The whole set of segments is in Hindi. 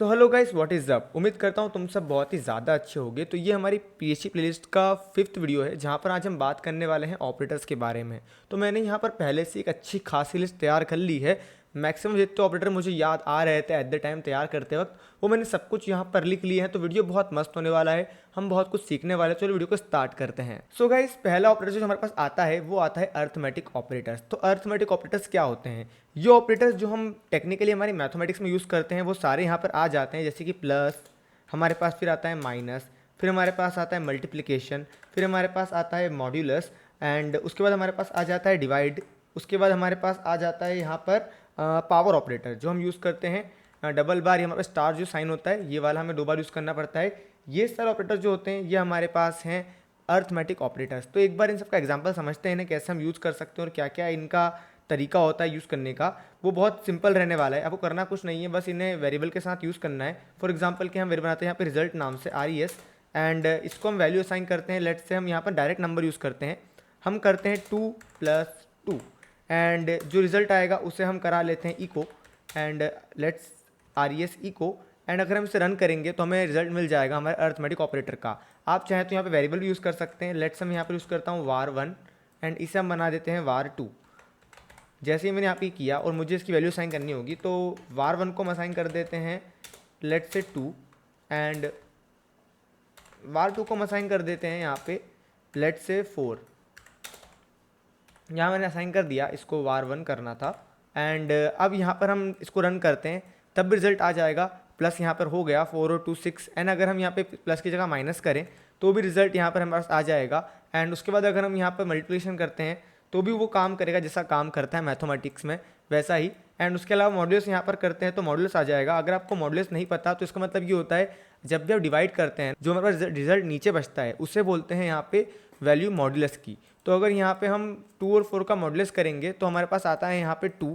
तो hello guys, what is up. उम्मीद करता हूँ तुम सब बहुत ही ज़्यादा अच्छे होगे। तो ये हमारी पीएचपी प्लेलिस्ट का 5th वीडियो है जहाँ पर आज हम बात करने वाले हैं ऑपरेटर्स के बारे में। तो मैंने यहाँ पर पहले से एक अच्छी खासी लिस्ट तैयार कर ली है। मैक्सिमम जितने ऑपरेटर मुझे याद आ रहे थे एट द टाइम तैयार करते वक्त, वो मैंने सब कुछ यहाँ पर लिख लिए हैं। तो वीडियो बहुत मस्त होने वाला है, हम बहुत कुछ सीखने वाले हैं। चलो वीडियो को स्टार्ट करते हैं। सो गाइस, पहला ऑपरेटर जो हमारे पास आता है वो आता है अर्थमेटिक ऑपरेटर्स। तो अर्थमेटिक ऑपरेटर्स क्या होते हैं? ये ऑपरेटर्स जो हम टेक्निकली हमारी मैथमेटिक्स में यूज़ करते हैं वो सारे यहाँ पर आ जाते हैं। जैसे कि प्लस, हमारे पास फिर आता है माइनस, फिर हमारे पास आता है मल्टीप्लिकेशन, फिर हमारे पास आता है मॉड्यूलस, एंड उसके बाद हमारे पास आ जाता है डिवाइड। उसके बाद हमारे पास आ जाता है यहाँ पर पावर ऑपरेटर जो हम यूज़ करते हैं डबल बार। ये हमारे पास स्टार जो साइन होता है ये वाला हमें 2 बार यूज़ करना पड़ता है। ये सारे ऑपरेटर जो होते हैं ये हमारे पास हैं अर्थमेटिक ऑपरेटर्स। तो एक बार इन सबका एग्जांपल समझते हैं, इन्हें कैसे हम यूज़ कर सकते हैं और क्या क्या इनका तरीका होता है यूज़ करने का। वो बहुत सिंपल रहने वाला है, आपको करना कुछ नहीं है, बस इन्हें वेरिएबल के साथ यूज़ करना है। फॉर एग्जांपल के हम वेरिएबल बनाते हैं यहाँ पे रिजल्ट नाम से RES, एंड इसको हम वैल्यू असाइन करते हैं। लेट्स से हम यहाँ पर डायरेक्ट नंबर यूज़ करते हैं, हम करते हैं 2 + 2, एंड जो रिजल्ट आएगा उसे हम करा लेते हैं echo, and let's RES echo, and अगर हम इसे रन करेंगे तो हमें रिजल्ट मिल जाएगा हमारे अर्थमेटिक ऑपरेटर का। आप चाहें तो यहाँ पे वेरिएबल भी यूज़ कर सकते हैं। लेट्स हम यहाँ पर यूज़ करता हूँ var1, एंड इसे हम बना देते हैं var2। जैसे ही मैंने यहाँ पे किया और मुझे इसकी वैल्यू असाइन करनी होगी तो var1 को हम असाइन कर देते हैं लेट्स से 2, एंड var2 को हम असाइन कर देते हैं यहाँ पे लेट्स से 4। यहाँ मैंने असाइन कर दिया, इसको var1 करना था, एंड अब यहाँ पर हम इसको रन करते हैं तब भी रिजल्ट आ जाएगा। प्लस यहाँ पर हो गया 4 और 2 6, एंड अगर हम यहाँ पे प्लस की जगह माइनस करें तो भी रिजल्ट यहाँ पर हमारे पास आ जाएगा। एंड उसके बाद अगर हम यहाँ पर मल्टीप्लिकेशन करते हैं तो भी वो काम करेगा जैसा काम करता है मैथमेटिक्स में वैसा ही। एंड उसके अलावा मॉड्यूलस यहाँ पर करते हैं तो मॉड्यूलस आ जाएगा। अगर आपको मॉड्यूलस नहीं पता तो इसका मतलब ये होता है जब भी आप डिवाइड करते हैं जो हमारे पास रिजल्ट नीचे बचता है उसे बोलते हैं यहाँ पे वैल्यू मॉड्यूलस की। तो अगर यहाँ पे हम 2 और 4 का मॉड्यूलस करेंगे तो हमारे पास आता है यहाँ पे 2,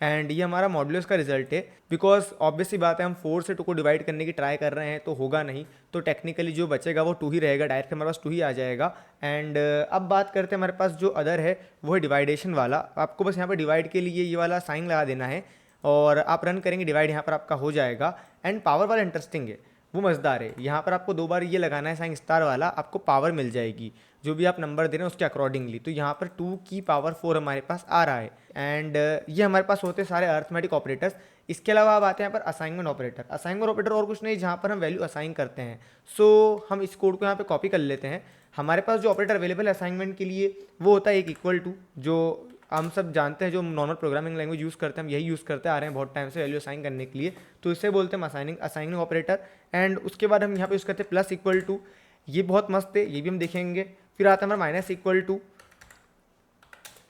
एंड ये हमारा मॉड्यूलस का रिजल्ट है। बिकॉज ऑब्वियसली बात है, हम 4 से 2 को डिवाइड करने की ट्राई कर रहे हैं तो होगा नहीं, तो टेक्निकली जो बचेगा वो 2 ही रहेगा, डायरेक्ट हमारे पास 2 ही आ जाएगा। एंड अब बात करते हैं हमारे पास जो अदर है वो है डिवाइडेशन वाला। आपको बस यहाँ पर डिवाइड के लिए ये वाला साइन लगा देना है और आप रन करेंगे, डिवाइड यहाँ पर आपका हो जाएगा। एंड पावर वाला इंटरेस्टिंग है, वो मज़ेदार है। यहाँ पर आपको 2 बार ये लगाना है साइन स्टार वाला, आपको पावर मिल जाएगी जो भी आप नंबर दे रहे हैं उसके अकॉर्डिंगली। तो यहाँ पर 2 की पावर 4 हमारे पास आ रहा है। एंड ये हमारे पास होते हैं सारे अर्थमेटिक ऑपरेटर्स। इसके अलावा अब आते हैं यहाँ पर असाइनमेंट ऑपरेटर। असाइनमेंट ऑपरेटर और कुछ नहीं, जहाँ पर हम वैल्यू असाइन करते हैं। सो हम इस कोड को यहाँ पे कॉपी कर लेते हैं। हमारे पास जो ऑपरेटर अवेलेबल है असाइनमेंट के लिए वो होता है एक इक्वल टू, जो हम सब जानते हैं, जो नॉर्मल प्रोग्रामिंग लैंग्वेज यूज़ करते हैं, हम यही यूज़ करते आ रहे हैं बहुत टाइम से वैल्यू असाइन करने के लिए। तो इसे बोलते हैं असाइनिंग ऑपरेटर। एंड उसके बाद हम यहाँ पे यूज़ करते हैं प्लस इक्वल टू, ये बहुत मस्त है, ये भी हम देखेंगे। फिर आता है हमारा माइनस इक्वल टू,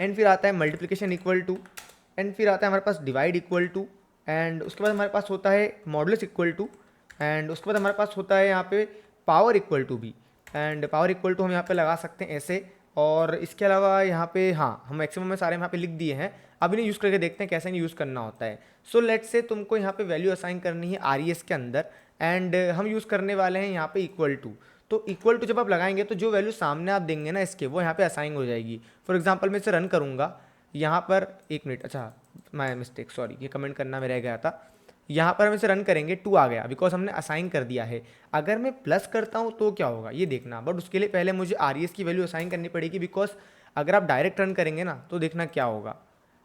एंड फिर आता है मल्टीप्लिकेशन इक्वल टू, एंड फिर आता है हमारे पास डिवाइड इक्वल टू, एंड उसके बाद हमारे पास होता है मॉडुलस इक्वल टू, एंड उसके बाद हमारे पास होता है यहाँ पे पावर इक्वल टू भी। एंड पावर इक्वल टू हम यहाँ पे लगा सकते हैं ऐसे। और इसके अलावा यहाँ पे हाँ, हम मैक्सिमम में सारे यहाँ पे लिख दिए हैं। अब इन्हें यूज़ करके देखते हैं कैसे इन्हें यूज़ करना होता है। सो लेट्स से तुमको यहाँ पे वैल्यू असाइन करनी है RES के अंदर, एंड हम यूज़ करने वाले हैं यहाँ पे इक्वल टू। तो इक्वल टू जब आप लगाएंगे तो जो वैल्यू सामने आप देंगे ना इसके, वो यहाँ पे असाइन हो जाएगी। फॉर एग्जांपल मैं इसे रन करूँगा यहाँ पर, 1 मिनट, अच्छा माय मिस्टेक, सॉरी, ये कमेंट करना में रह गया था। यहाँ पर हम इसे रन करेंगे, 2 आ गया बिकॉज हमने असाइन कर दिया है। अगर मैं प्लस करता हूँ तो क्या होगा ये देखना, बट उसके लिए पहले मुझे RES की वैल्यू असाइन करनी पड़ेगी। बिकॉज अगर आप डायरेक्ट रन करेंगे ना तो देखना क्या होगा,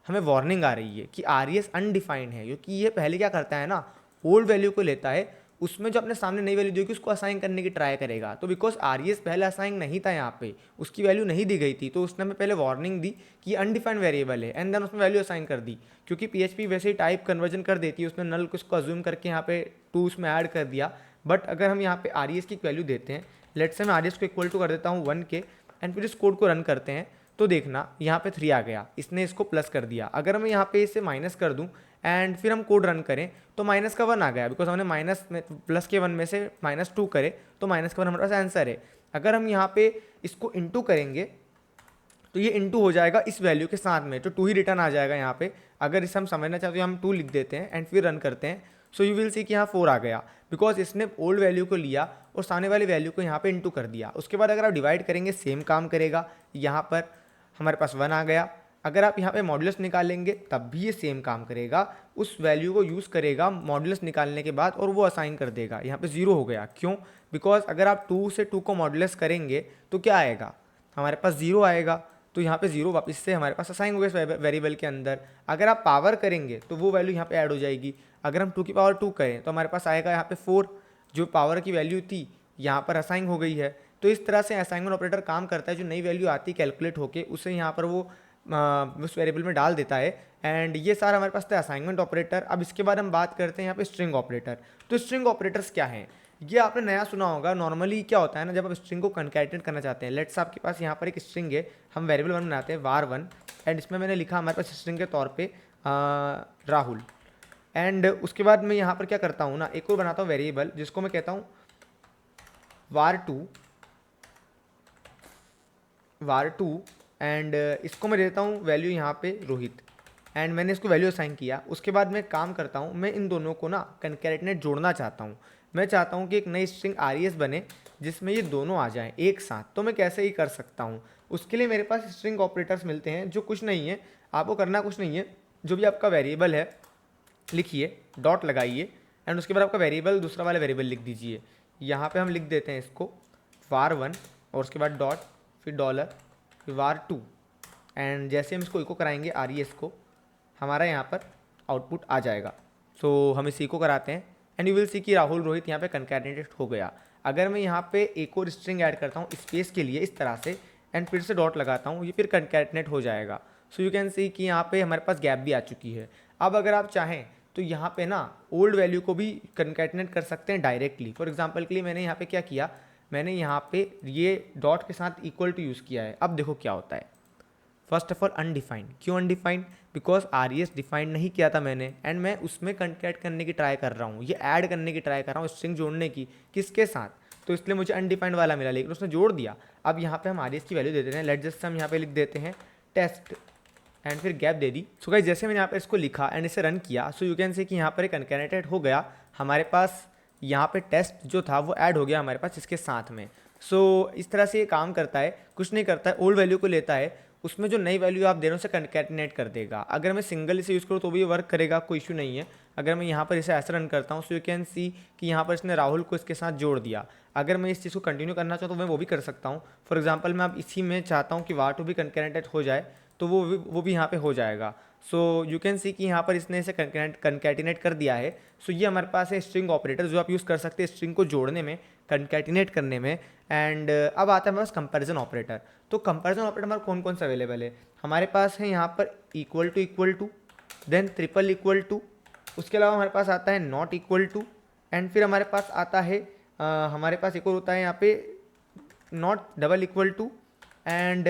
हमें वार्निंग आ रही है कि RES अनडिफाइंड है, क्योंकि ये पहले क्या करता है ना, ओल्ड वैल्यू को लेता है, उसमें जो अपने सामने नई वैल्यू दी होगी उसको असाइन करने की ट्राई करेगा। तो बिकॉज RES पहले असाइन नहीं था, यहाँ पे उसकी वैल्यू नहीं दी गई थी, तो उसने हमें पहले वार्निंग दी कि अनडिफाइंड वेरिएबल है, एंड देन उसमें वैल्यू असाइन कर दी। क्योंकि PHP वैसे ही टाइप कन्वर्जन कर देती है, उसने नल को इसको अज्यूम करके यहाँ पे 2 उसमें ऐड कर दिया। बट अगर हम यहाँ पे RES की वैल्यू देते हैं, लेट्स से मैं RES को इक्वल टू कर देता हूँ 1 के, एंड फिर इस कोड को रन करते हैं तो देखना यहाँ पे 3 आ गया, इसने इसको प्लस कर दिया। अगर मैं यहाँ पे इसे माइनस कर दूँ एंड फिर हम कोड रन करें तो माइनस का 1 आ गया, बिकॉज हमने माइनस में प्लस के 1 में से -2 करे तो माइनस का 1 हमारे पास आंसर है। अगर हम यहाँ पे इसको इंटू करेंगे तो ये इंटू हो जाएगा इस वैल्यू के साथ में, तो 2 ही रिटर्न आ जाएगा यहाँ पे। अगर इसे हम समझना चाहते हैं हम 2 लिख देते हैं एंड फिर रन करते हैं। सो यू विल सी कि यहाँ 4 आ गया, बिकॉज इसने ओल्ड वैल्यू को लिया और सामने वाली वैल्यू को यहाँ पे इंटू कर दिया। उसके बाद अगर आप डिवाइड करेंगे सेम काम करेगा, यहाँ पर हमारे पास 1 आ गया। अगर आप यहाँ पे मॉड्यूलस निकालेंगे तब भी ये सेम काम करेगा, उस वैल्यू को यूज़ करेगा मॉड्यूलस निकालने के बाद और वो असाइन कर देगा। यहाँ पे 0 हो गया, क्यों? बिकॉज अगर आप 2 से 2 को मॉड्यूलस करेंगे तो क्या आएगा, हमारे पास 0 आएगा। तो यहाँ पे 0 वापस से हमारे पास असाइन हो गया इस वेरिएबल के अंदर। अगर आप पावर करेंगे तो वो वैल्यू यहाँ पे ऐड हो जाएगी। अगर हम 2 की पावर 2 करें तो हमारे पास आएगा यहाँ पे 4, जो पावर की वैल्यू थी यहाँ पर असाइन हो गई है। तो इस तरह से असाइनमेंट ऑपरेटर काम करता है, जो नई वैल्यू आती है कैलकुलेट होके उसे यहाँ पर वो उस वेरिएबल में डाल देता है। एंड ये सारा हमारे पास था असाइनमेंट ऑपरेटर। अब इसके बाद हम बात करते हैं यहाँ पे स्ट्रिंग ऑपरेटर। तो स्ट्रिंग ऑपरेटर्स क्या हैं, ये आपने नया सुना होगा। नॉर्मली क्या होता है ना, जब आप स्ट्रिंग को कनकैटिनेट करना चाहते हैं, लेट्स आपके पास यहाँ पर एक स्ट्रिंग है, हम वेरिएबल वन बनाते हैं var1, एंड इसमें मैंने लिखा हमारे पास स्ट्रिंग के तौर पे राहुल। एंड उसके बाद मैं यहाँ पर क्या करता हूँ ना, एक और बनाता हूँ वेरिएबल जिसको मैं कहता हूँ var2 एंड इसको मैं देता हूँ वैल्यू यहाँ पे रोहित, एंड मैंने इसको वैल्यू असाइन किया। उसके बाद मैं काम करता हूँ, मैं इन दोनों को ना कनकैटिनेट जोड़ना चाहता हूँ। मैं चाहता हूँ कि एक नई स्ट्रिंग res बने जिसमें ये दोनों आ जाएं एक साथ। तो मैं कैसे ही कर सकता हूँ, उसके लिए मेरे पास स्ट्रिंग ऑपरेटर्स मिलते हैं, जो कुछ नहीं है, आपको करना कुछ नहीं है। जो भी आपका वेरिएबल है लिखिए, डॉट लगाइए, एंड उसके बाद आपका वेरिएबल दूसरा वाला वेरिएबल लिख दीजिए। यहाँ पे हम लिख देते हैं इसको var1 और उसके बाद डॉट, फिर डॉलर, फिर var2, एंड जैसे हम इसको इको कराएंगे res को, हमारा यहाँ पर आउटपुट आ जाएगा। सो हम इस इको कराते हैं एंड यू विल सी कि राहुल रोहित यहाँ पे कनकैटिनेटेड हो गया। अगर मैं यहाँ पे एक और स्ट्रिंग ऐड करता हूँ स्पेस के लिए इस तरह से, एंड फिर से डॉट लगाता हूँ, ये फिर कनकैटिनेट हो जाएगा। सो यू कैन सी कि यहाँ पे हमारे पास गैप भी आ चुकी है। अब अगर आप चाहें तो यहाँ पे ना ओल्ड वैल्यू को भी कनकैटिनेट कर सकते हैं डायरेक्टली। फॉर एग्जांपल के लिए मैंने यहाँ पे क्या किया, मैंने यहाँ पे ये डॉट के साथ इक्वल टू यूज़ किया है। अब देखो क्या होता है। फर्स्ट ऑफ ऑल अनडिफाइंड, क्यों अनडिफाइंड? बिकॉज res डिफाइंड नहीं किया था मैंने, एंड मैं उसमें कनकैट करने की ट्राई कर रहा हूँ, ये ऐड करने की ट्राई कर रहा हूँ, स्ट्रिंग जोड़ने की, किसके साथ? तो इसलिए मुझे अनडिफाइंड वाला मिला, लेकिन उसने जोड़ दिया। अब यहाँ पे हम res की वैल्यू दे देते हैं, लेट जस्ट हम यहाँ पे लिख देते हैं टेस्ट, एंड फिर गैप दे दी। सो गाइस जैसे मैंने यहाँ पे इसको लिखा एंड इसे रन किया, सो यू कैन से कि यहाँ पर एक कनकैटिनेट हो गया हमारे पास। यहाँ पे टेस्ट जो था वो ऐड हो गया हमारे पास इसके साथ में। सो इस तरह से ये काम करता है, कुछ नहीं करता है, ओल्ड वैल्यू को लेता है, उसमें जो नई वैल्यू आप दे रहे हो उसे कनकैटिनेट कर देगा। अगर मैं सिंगल इसे यूज़ करूँ तो भी वर्क करेगा, कोई इशू नहीं है। अगर मैं यहाँ पर इसे ऐसे रन करता हूँ, सो यू कैन सी कि यहाँ पर इसने राहुल को इसके साथ जोड़ दिया। अगर मैं इस चीज़ को कंटिन्यू करना चाहूँ तो मैं वो भी कर सकता हूँ। फॉर एग्जाम्पल मैं अब इसी में चाहता हूँ कि var2 भी कनकैटिनेट हो जाए, तो वो भी यहाँ पे हो जाएगा। सो यू कैन सी कि यहाँ पर इसने इसे कनकैटिनेट कर दिया है। सो ये हमारे पास है स्ट्रिंग ऑपरेटर, जो आप यूज़ कर सकते हैं स्ट्रिंग को जोड़ने में, कनकैटिनेट करने में। एंड अब आता है हमारे पास कंपैरिजन ऑपरेटर। तो कंपैरिजन ऑपरेटर हमारा कौन कौन सा अवेलेबल है? हमारे पास है यहाँ पर equal to, then triple equal to, उसके अलावा हमारे पास आता है नॉट इक्वल टू, एंड फिर हमारे पास आता है हमारे पास एक और होता है यहाँ पे not double equal to, and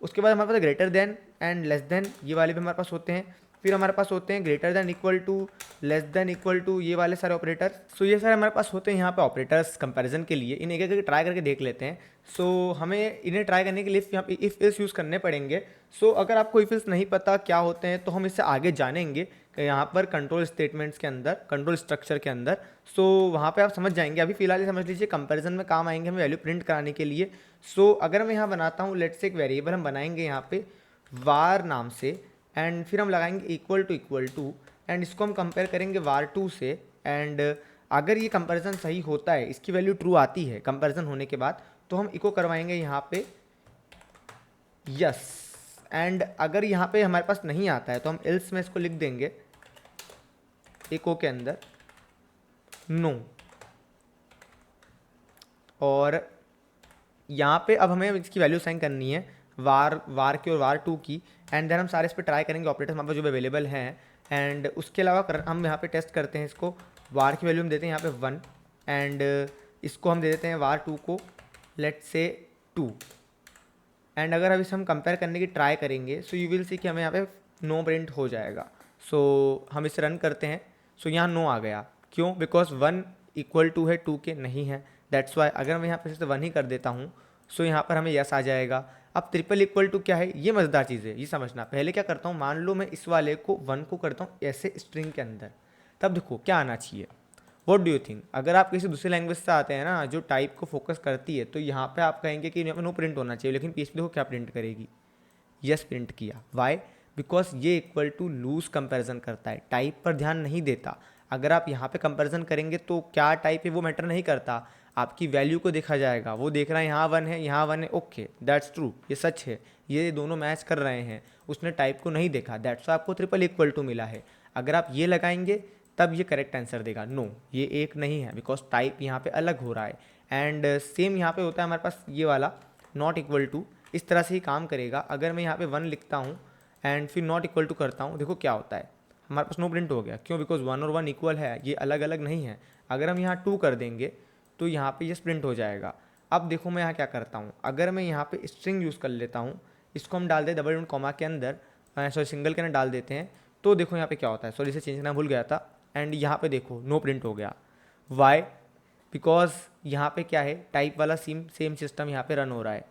उसके बाद हमारे पास greater than and less than, ये वाले भी हमारे पास होते हैं। फिर हमारे पास होते हैं greater than equal to, less than equal to, ये वाले सारे ऑपरेटर। सो ये सारे हमारे पास होते हैं यहाँ पे ऑपरेटर्स कंपैरिजन के लिए। इन्हें एक एक ट्राई करके देख लेते हैं। सो हमें इन्हें ट्राई करने के लिए यहाँ पे इफ़ इल्स यूज़ करने पड़ेंगे। सो अगर आपको इफ़ इल्स नहीं पता क्या होते हैं तो हम इससे आगे जानेंगे यहाँ पर कंट्रोल स्टेटमेंट्स के अंदर, कंट्रोल स्ट्रक्चर के अंदर। सो वहाँ पे आप समझ जाएंगे। अभी फिलहाल ये समझ लीजिए कंपैरिजन में काम आएंगे हमें वैल्यू प्रिंट कराने के लिए। सो अगर मैं यहाँ बनाता हूँ, लेट्स से एक वेरिएबल हम बनाएंगे यहाँ पे var नाम से, एंड फिर हम लगाएंगे इक्वल टू, एंड इसको हम कंपेयर करेंगे var2 से। एंड अगर ये कंपैरिजन सही होता है, इसकी वैल्यू ट्रू आती है कंपैरिजन होने के बाद, तो हम इको करवाएंगे यहाँ पे यस। एंड अगर यहाँ पे हमारे पास नहीं आता है तो हम एल्स में इसको लिख देंगे इको के अंदर नो। और यहाँ पे अब हमें इसकी वैल्यू साइन करनी है var की और var2 की, एंड देन हम सारे इस पर ट्राई करेंगे ऑपरेटर हमारे पास जो अवेलेबल हैं। एंड उसके अलावा हम यहाँ पे टेस्ट करते हैं इसको। var की वैल्यू हम देते हैं यहाँ पे 1, एंड इसको हम दे देते हैं var2 को लेट्स से 2। एंड अगर अब इसे हम कंपेयर करने की ट्राई करेंगे, सो यू विल सी कि हमें यहाँ पे नो प्रिंट हो जाएगा। सो हम इसे रन करते हैं। सो यहाँ नो आ गया, क्यों? बिकॉज 1 इक्वल टू है 2 के नहीं है, दैट्स वाई। अगर मैं यहाँ पे से 1 ही कर देता हूँ, सो यहाँ पर हमें यस आ जाएगा। अब ट्रिपल इक्वल टू क्या है, ये मज़ेदार चीज़ है, ये समझना। पहले क्या करता हूँ, मान लो मैं इस वाले को 1 को करता हूँ ऐसे स्ट्रिंग के अंदर, तब देखो क्या आना चाहिए। What do you think? अगर आप किसी दूसरी लैंग्वेज से आते हैं ना जो टाइप को फोकस करती है, तो यहाँ पे आप कहेंगे कि यहाँ पे नो प्रिंट होना चाहिए, लेकिन पीएचपी देखो क्या प्रिंट करेगी, यस प्रिंट किया। वाई? बिकॉज ये इक्वल टू लूज कंपैरिजन करता है, टाइप पर ध्यान नहीं देता। अगर आप यहाँ पे कंपैरिजन करेंगे तो क्या टाइप है वो मैटर नहीं करता, आपकी वैल्यू को देखा जाएगा। वो देख रहा है यहाँ 1 है, यहाँ 1 है, ओके दैट्स ट्रू, ये सच है, ये दोनों मैच कर रहे हैं, उसने टाइप को नहीं देखा, दैट्स आपको ट्रिपल इक्वल टू मिला है। अगर आप ये लगाएंगे तब ये करेक्ट आंसर देगा। नो, ये एक नहीं है, बिकॉज टाइप यहाँ पे अलग हो रहा है। एंड सेम यहाँ पे होता है हमारे पास ये वाला नॉट इक्वल टू, इस तरह से ही काम करेगा। अगर मैं यहाँ पे 1 लिखता हूँ एंड फिर नॉट इक्वल टू करता हूँ, देखो क्या होता है, हमारे पास नो प्रिंट हो गया। क्यों? बिकॉज 1 और 1 इक्वल है, ये अलग अलग नहीं है। अगर हम यहाँ 2 कर देंगे तो यहाँ पे ये प्रिंट हो जाएगा। अब देखो मैं यहाँ क्या करता हूँ, अगर मैं यहाँ पे स्ट्रिंग यूज़ कर लेता हूँ, इसको हम डाल दें डबल कॉमा के अंदर, सॉरी सिंगल के अंदर डाल देते हैं, तो देखो यहाँ पे क्या होता है। सॉरी इसे चेंज करना भूल गया था। एंड यहाँ पे देखो नो प्रिंट हो गया। वाई? बिकॉज यहाँ पे क्या है, टाइप वाला सेम सिस्टम यहाँ पे रन हो रहा है।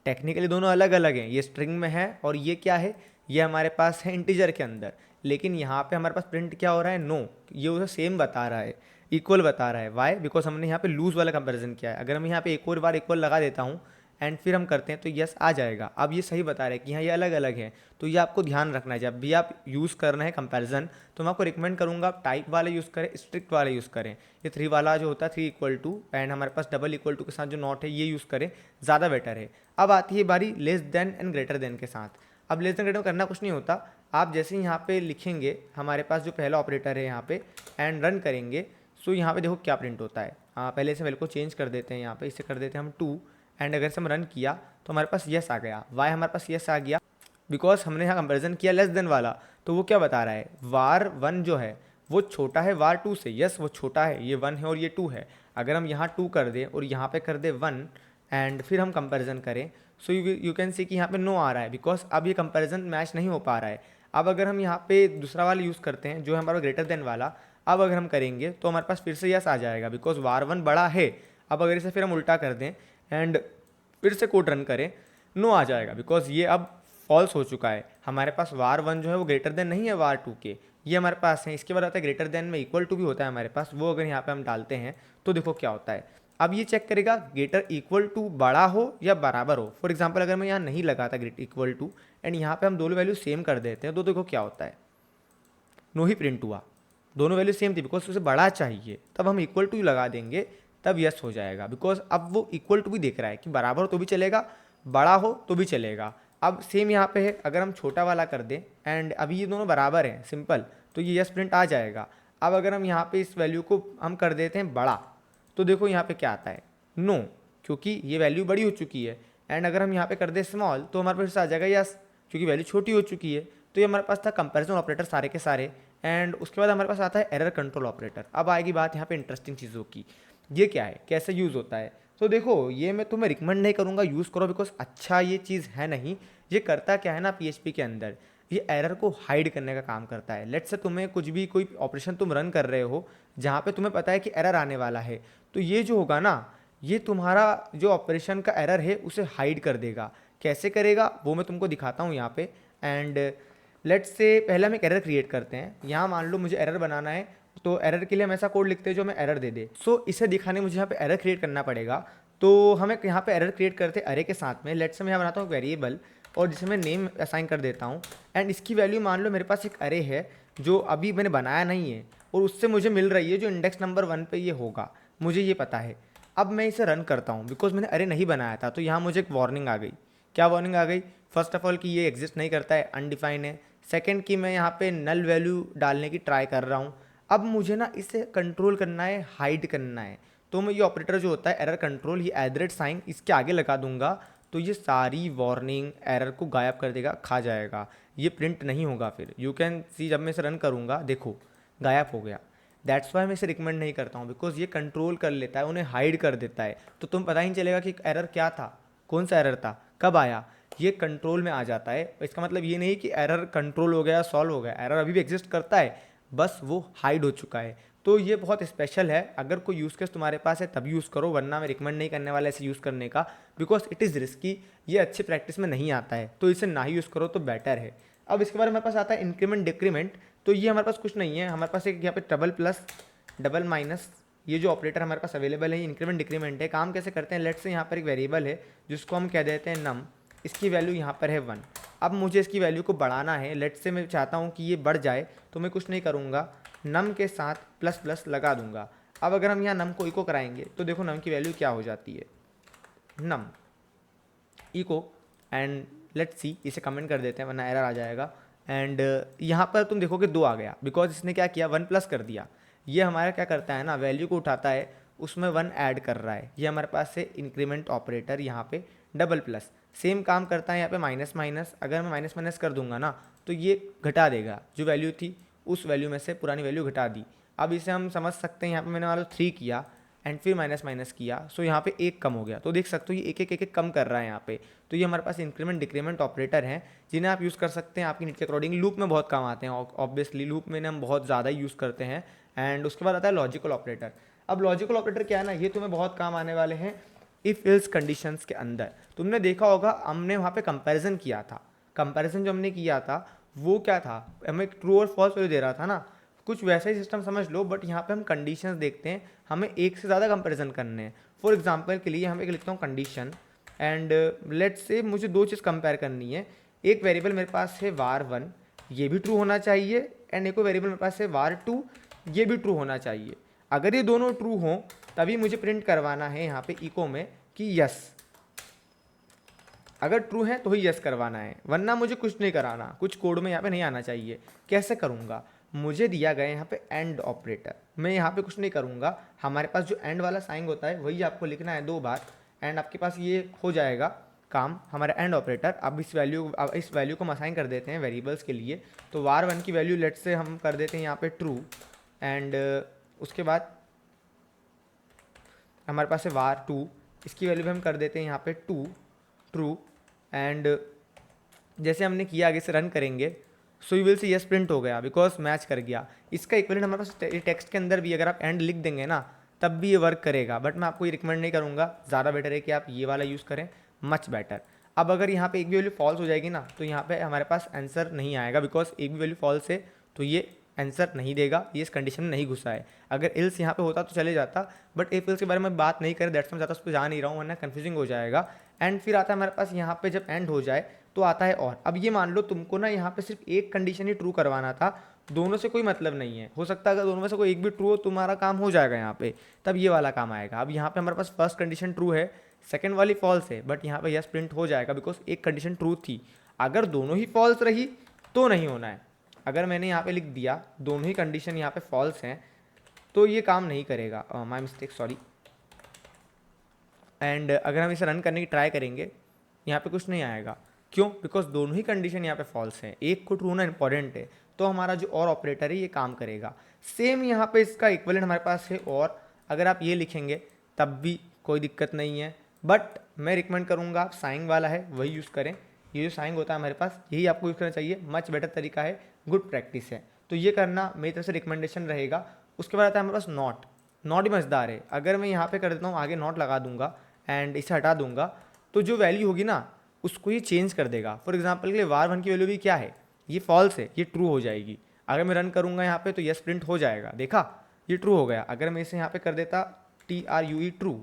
टेक्निकली दोनों अलग अलग हैं, ये स्ट्रिंग में है और ये क्या है, ये हमारे पास है इंटीजर के अंदर। लेकिन यहाँ पे हमारे पास प्रिंट क्या हो रहा है, नो, ये उसे सेम बता रहा है, इक्वल बता रहा है। वाई? बिकॉज हमने यहाँ पे लूज वाला कंपैरिजन किया है। अगर हम यहाँ पे एक और बार इक्वल लगा देता हूँ एंड फिर हम करते हैं तो यस आ जाएगा। अब ये सही बता रहा है कि हाँ ये अलग अलग है। तो ये आपको ध्यान रखना है, जब भी आप यूज़ करना है कंपैरिजन, तो मैं आपको रिकमेंड करूँगा आप टाइप वाले यूज़ करें, स्ट्रिक्ट वाले यूज़ करें। ये 3 वाला जो होता है 3 इक्वल टू एंड हमारे पास डबल इक्वल टू के साथ जो नॉट है ये यूज़ करें, ज़्यादा बेटर है। अब आती है बारी less than and greater than के साथ। अब लेस देन ग्रेटर करना कुछ नहीं होता, आप जैसे ही यहाँ पे लिखेंगे हमारे पास जो पहला ऑपरेटर है यहाँ पे एंड रन करेंगे, सो यहाँ पे देखो क्या प्रिंट होता है। पहले से वैल्यू को चेंज कर देते हैं, यहाँ पे इसे कर देते हैं हम 2 एंड अगर से हम रन किया तो हमारे पास यस आ गया। वाई हमारे पास यस आ गया? बिकॉज हमने यहाँ कंपेरिजन किया लेस देन वाला, तो वो क्या बता रहा है, वार 1 जो है वो छोटा है वार 2 से। यस वो छोटा है, ये 1 है और ये 2 है। अगर हम यहाँ 2 कर दें और यहाँ पे कर दें 1 एंड फिर हम कंपैरिजन करें, सो यू कैन सी कि यहाँ पे नो आ रहा है, बिकॉज अब ये कंपैरिजन मैच नहीं हो पा रहा है। अब अगर हम यहाँ पे दूसरा वाला यूज़ करते हैं जो है हमारा ग्रेटर देन वाला, अब अगर हम करेंगे तो हमारे पास फिर से यस आ जाएगा, बिकॉज वार 1 बड़ा है। अब अगर इसे फिर हम उल्टा कर दें एंड फिर से कोड रन करें, नो आ जाएगा, बिकॉज ये अब फॉल्स हो चुका है। हमारे पास वार 1 जो है वो ग्रेटर देन नहीं है वार 2 के, ये हमारे पास है। इसके बाद आता है ग्रेटर देन में इक्वल टू भी होता है हमारे पास, वो अगर यहाँ पे हम डालते हैं तो देखो क्या होता है। अब ये चेक करेगा ग्रेटर इक्वल टू बड़ा हो या बराबर हो। फॉर एग्जाम्पल अगर मैं यहाँ नहीं लगाता ग्रेट इक्वल टू एंड यहाँ पे हम दोनों वैल्यू सेम कर देते हैं, तो देखो क्या होता है, नो ही प्रिंट हुआ। दोनों वैल्यू सेम थी, बिकॉज उसे बड़ा चाहिए, तब हम इक्वल टू लगा देंगे तब यस हो जाएगा, बिकॉज अब वो इक्वल टू भी देख रहा है कि बराबर हो तो भी चलेगा, बड़ा हो तो भी चलेगा। अब सेम यहाँ पे है, अगर हम छोटा वाला कर दें एंड अभी ये दोनों बराबर हैं सिंपल, तो ये यस प्रिंट आ जाएगा। अब अगर हम यहाँ पे इस वैल्यू को हम कर देते हैं बड़ा, तो देखो यहाँ पे क्या आता है, नो, क्योंकि ये वैल्यू बड़ी हो चुकी है। एंड अगर हम यहाँ पे कर दें स्मॉल तो हमारे पास आ जाएगा यस, क्योंकि वैल्यू छोटी हो चुकी है। तो ये हमारे पास था कंपैरिजन ऑपरेटर सारे के सारे। एंड उसके बाद हमारे पास आता है एरर कंट्रोल ऑपरेटर। अब आएगी बात यहाँ पे इंटरेस्टिंग चीज़ों की, ये क्या है, कैसे यूज़ होता है। तो देखो ये मैं तुम्हें रिकमेंड नहीं करूँगा यूज़ करो, बिकॉज अच्छा ये चीज़ है नहीं। ये करता क्या है ना, PHP के अंदर ये एरर को हाइड करने का काम करता है। लेट्स से तुम्हें कुछ भी कोई ऑपरेशन तुम रन कर रहे हो जहाँ पे तुम्हें पता है कि एरर आने वाला है, तो ये जो होगा ना, ये तुम्हारा जो ऑपरेशन का एरर है उसे हाइड कर देगा। कैसे करेगा वो मैं तुमको दिखाता हूँ यहाँ पे। एंड लेट्स से पहले हम एक एरर क्रिएट करते हैं। यहाँ मान लो मुझे एरर बनाना है, तो एरर के लिए हम ऐसा कोड लिखते हैं जो हमें एरर दे दे। सो इसे दिखाने मुझे यहाँ पे एरर क्रिएट करना पड़ेगा। तो हमें यहाँ पे एरर क्रिएट करते हैं अरे के साथ में। लेट्स से मैं यहाँ बनाता हूँ वेरिएबल और जिसे मैं नेम असाइन कर देता हूँ। एंड इसकी वैल्यू मान लो मेरे पास एक अरे है जो अभी मैंने बनाया नहीं है और उससे मुझे मिल रही है जो इंडेक्स नंबर 1 पे ये होगा, मुझे ये पता है। अब मैं इसे रन करता हूँ, बिकॉज मैंने अरे नहीं बनाया था, तो यहाँ मुझे एक वार्निंग आ गई। क्या वार्निंग आ गई? फर्स्ट ऑफ ऑल कि ये एग्जिस्ट नहीं करता है, अनडिफाइन है। सेकंड कि मैं यहाँ पे नल वैल्यू डालने की ट्राई कर रहा हूँ। अब मुझे ना इसे कंट्रोल करना है, हाइड करना है। तो मैं ये ऑपरेटर जो होता है एरर कंट्रोल, ये एडरेट साइन इसके आगे लगा दूंगा, तो ये सारी वार्निंग एरर को गायब कर देगा, खा जाएगा, ये प्रिंट नहीं होगा। फिर यू कैन सी जब मैं इसे रन करूँगा देखो गायब हो गया। दैट्स वाई मैं इसे रिकमेंड नहीं करता हूँ, बिकॉज ये कंट्रोल कर लेता है, उन्हें हाइड कर देता है। तो तुम पता ही नहीं चलेगा कि एरर क्या था, कौन सा एरर था, कब आया। ये कंट्रोल में आ जाता है। इसका मतलब ये नहीं कि एरर कंट्रोल हो गया, सॉल्व हो गया, एरर अभी भी एग्जिस्ट करता है, बस वो हाइड हो चुका है। तो ये बहुत स्पेशल है। अगर कोई यूज़ केस तुम्हारे पास है तब यूज़ करो, वरना मैं रिकमेंड नहीं करने वाला ऐसे यूज़ करने का, बिकॉज इट इज़ रिस्की। ये अच्छी प्रैक्टिस में नहीं आता है, तो इसे ना ही यूज़ करो तो बेटर है। अब इसके बाद हमारे पास आता है इंक्रीमेंट डिक्रीमेंट। तो ये हमारे पास कुछ नहीं है, हमारे पास एक यहाँ पे डबल प्लस डबल माइनस, ये जो ऑपरेटर हमारे पास अवेलेबल है, इंक्रीमेंट डिक्रीमेंट है। काम कैसे करते हैं, लेट्स से यहाँ पर एक वेरिएबल है जिसको हम कह देते हैं नम। इसकी वैल्यू यहाँ पर है 1। अब मुझे इसकी वैल्यू को बढ़ाना है, लेट्स से मैं चाहता हूँ कि ये बढ़ जाए, तो मैं कुछ नहीं करूँगा, नम के साथ प्लस प्लस लगा दूंगा। अब अगर हम यहाँ नम को इको कराएंगे तो देखो नम की वैल्यू क्या हो जाती है, नम इको, एंड लेट्स सी, इसे कमेंट कर देते हैं वरना एरर आ जाएगा। एंड यहाँ पर तुम देखोगे 2 आ गया, बिकॉज इसने क्या किया, 1 प्लस कर दिया। ये हमारा क्या करता है ना, वैल्यू को उठाता है, उसमें 1 ऐड कर रहा है। ये हमारे पास है इंक्रीमेंट ऑपरेटर, यहाँ पे डबल प्लस सेम काम करता है। यहाँ पे माइनस माइनस, अगर मैं माइनस माइनस कर दूंगा ना तो ये घटा देगा, जो वैल्यू थी उस वैल्यू में से पुरानी वैल्यू घटा दी। अब इसे हम समझ सकते हैं, यहाँ पे मैंने मान लो 3 किया एंड फिर माइनस माइनस किया, सो यहाँ पे 1 कम हो गया। तो देख सकते हो ये एक एक कम कर रहा है यहाँ पे। तो ये हमारे पास इंक्रीमेंट डिक्रीमेंट ऑपरेटर हैं, जिन्हें आप यूज़ कर सकते हैं आपकी नीड के अकॉर्डिंग। लूप में बहुत काम आते हैं, ऑब्वियसली लूप में हम बहुत ज़्यादा यूज़ करते हैं। एंड उसके बाद आता है लॉजिकल ऑपरेटर। अब लॉजिकल ऑपरेटर क्या है ना, ये तुम्हें बहुत काम आने वाले हैं इफ़ एल्स कंडीशंस के अंदर। तुमने देखा होगा हमने वहाँ पे कंपैरिजन किया था, कंपैरिजन जो हमने किया था वो क्या था, हमें ट्रू और फॉल्स वैल्यू दे रहा था ना, कुछ वैसा ही सिस्टम समझ लो। बट यहाँ पे हम कंडीशंस देखते हैं, हमें एक से ज़्यादा कंपैरिजन करने हैं। फॉर एग्जांपल के लिए हम एक लिखता हूँ कंडीशन, एंड लेट्स से मुझे 2 चीज़ कंपेयर करनी है। एक वेरिएबल मेरे पास है var1, ये भी ट्रू होना चाहिए, एंड एक वेरिएबल मेरे पास है var2, ये भी ट्रू होना चाहिए। अगर ये दोनों ट्रू हों तभी मुझे प्रिंट करवाना है यहाँ पे इको में कि यस, अगर ट्रू है तो ही यस करवाना है, वरना मुझे कुछ नहीं कराना, कुछ कोड में यहाँ पे नहीं आना चाहिए। कैसे करूँगा, मुझे दिया गया यहाँ पे एंड ऑपरेटर, मैं यहाँ पे कुछ नहीं करूँगा। हमारे पास जो एंड वाला साइन होता है वही आपको लिखना है 2 बार, एंड आपके पास ये हो जाएगा काम, हमारा एंड ऑपरेटर। अब इस वैल्यू को हम असाइन कर देते हैं वेरिएबल्स के लिए। तो var1 की वैल्यू लेट्स से हम कर देते हैं यहाँ पे ट्रू, एंड उसके बाद हमारे पास है var2, इसकी वैल्यू भी हम कर देते हैं यहाँ पे ट्रू। एंड जैसे हमने किया आगे से रन करेंगे, so you will see yes print हो गया बिकॉज मैच कर गया। इसका इक्विवेलेंट हमारे पास टेक्स्ट के अंदर भी अगर आप एंड लिख देंगे ना तब भी ये वर्क करेगा, बट मैं आपको ये रिकमेंड नहीं करूँगा। ज़्यादा बेटर है कि आप ये वाला यूज़ करें, मच बेटर। अब अगर यहाँ पे एक भी वैल्यू फॉल्स हो जाएगी ना तो यहाँ पे हमारे पास आंसर नहीं आएगा, बिकॉज एक भी वैल्यू फॉल्स है तो ये आंसर नहीं देगा, ये इस कंडीशन में नहीं घुसा है। अगर इल्स यहाँ पे होता तो चले जाता, बट इफ इल्स के बारे में बात नहीं करें, दैट्स मैं ज़्यादा उस पर जा नहीं रहा हूँ वरना कन्फ्यूजिंग हो जाएगा। एंड फिर आता है हमारे पास यहाँ पे जब एंड हो जाए तो आता है और। अब ये मान लो तुमको ना यहाँ पे सिर्फ एक कंडीशन ही ट्रू करवाना था, दोनों से कोई मतलब नहीं है। हो सकता है अगर दोनों में से कोई एक भी ट्रू हो तुम्हारा काम हो जाएगा यहाँ पे, तब ये वाला काम आएगा। अब यहाँ पे हमारे पास फर्स्ट कंडीशन ट्रू है, सेकंड वाली फॉल्स है, बट यहाँ पे यस प्रिंट हो जाएगा बिकॉज एक कंडीशन ट्रू थी। अगर दोनों ही फॉल्स रही तो नहीं होना है। अगर मैंने यहाँ पे लिख दिया दोनों ही कंडीशन यहाँ पे फॉल्स हैं तो ये काम नहीं करेगा, माय मिस्टेक, सॉरी। एंड अगर हम इसे रन करने की ट्राई करेंगे यहाँ पे कुछ नहीं आएगा, क्यों, बिकॉज दोनों ही कंडीशन यहाँ पे फॉल्स हैं, एक को ट्रू होना इंपॉर्टेंट है, तो हमारा जो और ऑपरेटर है ये काम करेगा। सेम यहाँ पे इसका इक्विवेलेंट हमारे पास है और, अगर आप ये लिखेंगे तब भी कोई दिक्कत नहीं है, बट मैं रिकमेंड करूँगा आप साइन वाला है वही यूज़ करें। ये जो साइन होता है हमारे पास यही आपको यूज़ करना चाहिए, मच बेटर तरीका है, गुड प्रैक्टिस है, तो ये करना मेरी तरफ से रिकमेंडेशन रहेगा। उसके बाद आता है हमारे पास नॉट भी मज़ेदार है। अगर मैं यहाँ पे कर देता हूँ आगे नॉट लगा दूंगा एंड इसे हटा दूंगा तो जो वैल्यू होगी ना उसको ये चेंज कर देगा। फॉर एग्जांपल के लिए var1 की वैल्यू भी क्या है, ये फॉल्स है, ये ट्रू हो जाएगी। अगर मैं रन करूँगा यहाँ पे तो यस प्रिंट हो जाएगा, देखा ये ट्रू हो गया। अगर मैं इसे यहाँ पे कर देता TRUE ट्रू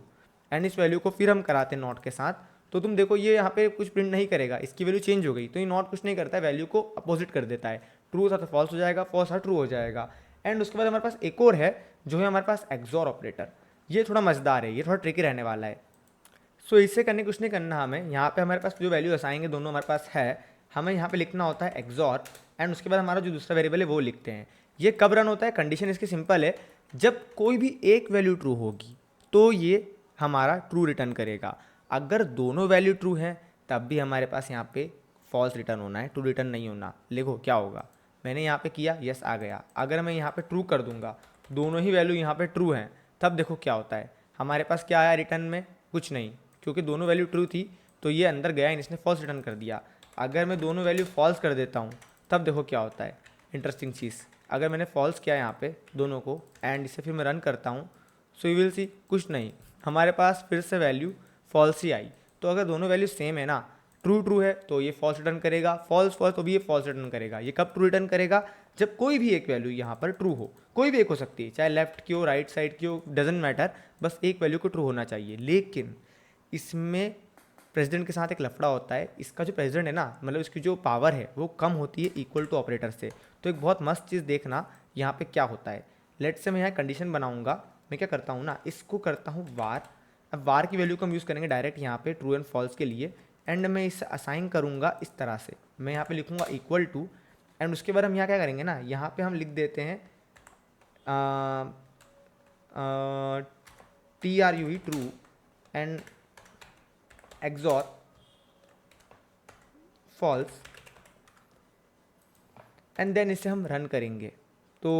एंड इस वैल्यू को फिर हम कराते नॉट के साथ, तो तुम देखो ये यहाँ पे कुछ प्रिंट नहीं करेगा, इसकी वैल्यू चेंज हो गई। तो ये नॉट कुछ नहीं करता है, वैल्यू को अपोजिट कर देता है, ट्रू था तो फॉल्स हो जाएगा, फॉल्स था ट्रू हो जाएगा। एंड उसके बाद हमारे पास एक और है जो है हमारे पास एक्सॉर ऑपरेटर। ये थोड़ा मज़ेदार है, ये थोड़ा ट्रिकी रहने वाला है। सो इससे करने कुछ नहीं करना हमें, यहाँ पे हमारे पास जो वैल्यू असाएंगे दोनों हमारे पास है, हमें यहाँ पे लिखना होता है एक्सॉर, एंड उसके बाद हमारा जो दूसरा वेरिएबल है वो लिखते हैं। ये कब रन होता है, कंडीशन इसकी सिंपल है, जब कोई भी एक वैल्यू ट्रू होगी तो ये हमारा ट्रू रिटर्न करेगा। अगर दोनों वैल्यू ट्रू हैं तब भी हमारे पास यहाँ पे फॉल्स रिटर्न होना है, ट्रू रिटर्न नहीं होना। देखो क्या होगा, मैंने यहाँ पे किया यस आ गया। अगर मैं यहाँ पे ट्रू कर दूंगा, दोनों ही वैल्यू यहाँ पे ट्रू हैं, तब देखो क्या होता है, हमारे पास क्या आया रिटर्न में, कुछ नहीं, क्योंकि दोनों वैल्यू ट्रू थी तो ये अंदर गया, इसने फॉल्स रिटर्न कर दिया। अगर मैं दोनों वैल्यू फॉल्स कर देता हूँ तब देखो क्या होता है, इंटरेस्टिंग चीज़। अगर मैंने फॉल्स किया यहाँ पे दोनों को एंड इसे फिर मैं रन करता हूँ, सो यू विल सी कुछ नहीं, हमारे पास फिर से वैल्यू फॉल्स ही आई। तो अगर दोनों वैल्यू सेम है ना, ट्रू ट्रू है तो ये फॉल्स रिटर्न करेगा, फॉल्स फॉल्स तो भी ये फॉल्स रिटर्न करेगा। ये कब ट्रू रिटर्न करेगा, जब कोई भी एक वैल्यू यहाँ पर ट्रू हो, कोई भी एक हो सकती है, चाहे लेफ्ट की हो राइट साइड की हो, डजेंट मैटर, बस एक वैल्यू को ट्रू होना चाहिए। लेकिन इसमें प्रेसिडेंट के साथ एक लफड़ा होता है, इसका जो प्रेसिडेंट है ना, मतलब इसकी जो पावर है वो कम होती है इक्वल टू ऑपरेटर से। तो एक बहुत मस्त चीज़ देखना यहाँ पे क्या होता है। लेट्स से मैं यहाँ कंडीशन बनाऊंगा, मैं क्या करता हूँ ना, इसको करता हूँ वार। अब वार की वैल्यू को हम यूज़ करेंगे डायरेक्ट यहाँ पे ट्रू एंड फॉल्स के लिए, एंड मैं इसे असाइन करूँगा इस तरह से, मैं यहाँ पे लिखूँगा इक्वल टू, एंड उसके बाद हम यहाँ क्या करेंगे ना, यहाँ पे हम लिख देते हैं TRUE true and XOR false, and then इसे हम रन करेंगे। तो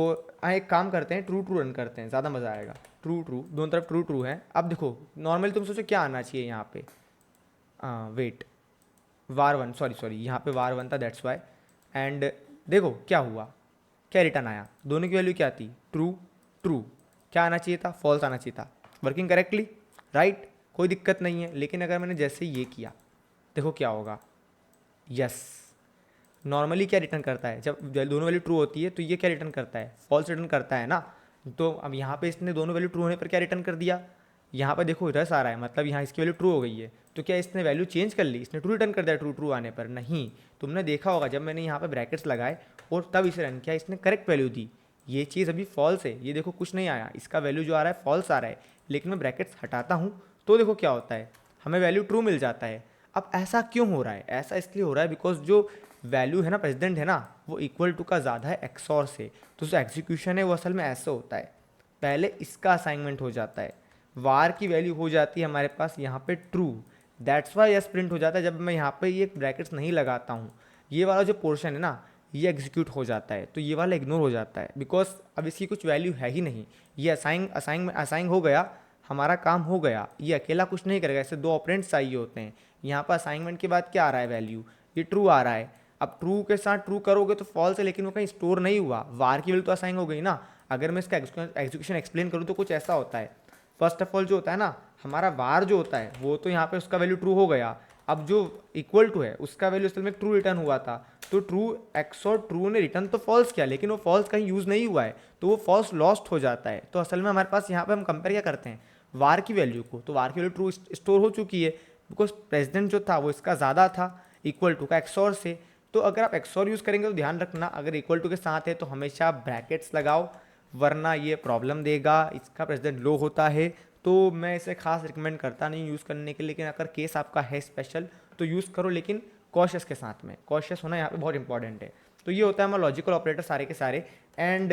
एक काम करते हैं, ट्रू ट्रू रन करते हैं, ज़्यादा मज़ा आएगा। ट्रू ट्रू, दोनों तरफ ट्रू ट्रू है। अब देखो नॉर्मली तुम सोचो क्या आना चाहिए यहाँ पे, वेट, वार वन, सॉरी यहाँ पे वार वन था, दैट्स वाई। एंड देखो क्या हुआ, क्या रिटर्न आया, दोनों की वैल्यू क्या थी, ट्रू ट्रू। क्या आना चाहिए था, फॉल्स आना चाहिए था। वर्किंग करेक्टली, राइट, कोई दिक्कत नहीं है। लेकिन अगर मैंने जैसे ये किया, देखो क्या होगा, यस, नॉर्मली क्या रिटर्न करता है, जब दोनों वैल्यू ट्रू होती है तो ये क्या रिटर्न करता है, फॉल्स रिटर्न करता है ना। तो अब यहाँ पे इसने दोनों वैल्यू ट्रू होने पर क्या रिटर्न कर दिया, यहाँ पर देखो रस आ रहा है, मतलब यहाँ इसकी वैल्यू ट्रू हो गई है। तो क्या इसने वैल्यू चेंज कर ली, इसने ट्रू रिटर्न कर दिया ट्रू ट्रू आने पर, नहीं। तुमने देखा होगा जब मैंने यहाँ पर ब्रैकेट्स लगाए और तब इसे रन किया, इसने करेक्ट वैल्यू दी। ये चीज़ अभी फॉल्स है, ये देखो कुछ नहीं आया, इसका वैल्यू जो आ रहा है फॉल्स आ रहा है। लेकिन मैं ब्रैकेट्स हटाता हूँ तो देखो क्या होता है, हमें वैल्यू ट्रू मिल जाता है। अब ऐसा क्यों हो रहा है, ऐसा इसलिए हो रहा है बिकॉज जो वैल्यू है ना, प्रेसिडेंट है ना, वो इक्वल टू का ज़्यादा है एक्सॉर से। तो जो एग्जीक्यूशन है वो असल में ऐसे होता है, पहले इसका असाइनमेंट हो जाता है, वार की वैल्यू हो जाती है हमारे पास यहाँ पे true, that's why yes print हो जाता है। जब मैं यहाँ पे ये ब्रैकेट्स नहीं लगाता हूँ, ये वाला जो पोर्शन है ना, ये एग्जीक्यूट हो जाता है, तो ये वाला इग्नोर हो जाता है बिकॉज अब इसकी कुछ वैल्यू है ही नहीं। ये असाइन हो गया, हमारा काम हो गया, ये अकेला कुछ नहीं करेगा, ऐसे दो ऑपरेंट्स चाहिए होते हैं। यहाँ पर असाइनमेंट के बाद क्या आ रहा है, वैल्यू ये ट्रू आ रहा है। अब ट्रू के साथ ट्रू करोगे तो फॉल्स है, लेकिन वो कहीं स्टोर नहीं हुआ, वार की वैल्यू तो असाइन हो गई ना। अगर मैं इसका एग्जीक्यूशन एक्सप्लेन करूँ तो कुछ ऐसा होता है, फर्स्ट ऑफ ऑल जो होता है ना, हमारा वार जो होता है वो तो यहाँ पे उसका वैल्यू ट्रू हो गया। अब जो इक्वल टू है उसका वैल्यू असल में ट्रू रिटर्न हुआ था, तो ट्रू एक्स और ट्रू ने रिटर्न तो फॉल्स किया, लेकिन वो फॉल्स कहीं यूज़ नहीं हुआ है, तो वो फॉल्स लॉस्ट हो जाता है। तो असल में हमारे पास यहाँ पे हम कंपेयर क्या करते हैं, वार की वैल्यू को, तो वार की वैल्यू ट्रू स्टोर हो चुकी है बिकॉज प्रेसिडेंट जो था वो इसका ज़्यादा था इक्वल टू का एक्सॉर से। तो अगर आप एक्सॉर यूज़ करेंगे तो ध्यान रखना, अगर इक्वल टू के साथ है तो हमेशा ब्रैकेट्स लगाओ, वरना ये प्रॉब्लम देगा। इसका प्रेसिडेंट लो होता है तो मैं इसे खास रिकमेंड करता नहीं यूज़ करने के लिए, लेकिन अगर केस आपका है स्पेशल तो यूज़ करो, लेकिन कॉशियस के साथ में, कॉशियस होना यहाँ पे बहुत इंपॉर्टेंट है। तो ये होता है हमारा लॉजिकल ऑपरेटर सारे के सारे। एंड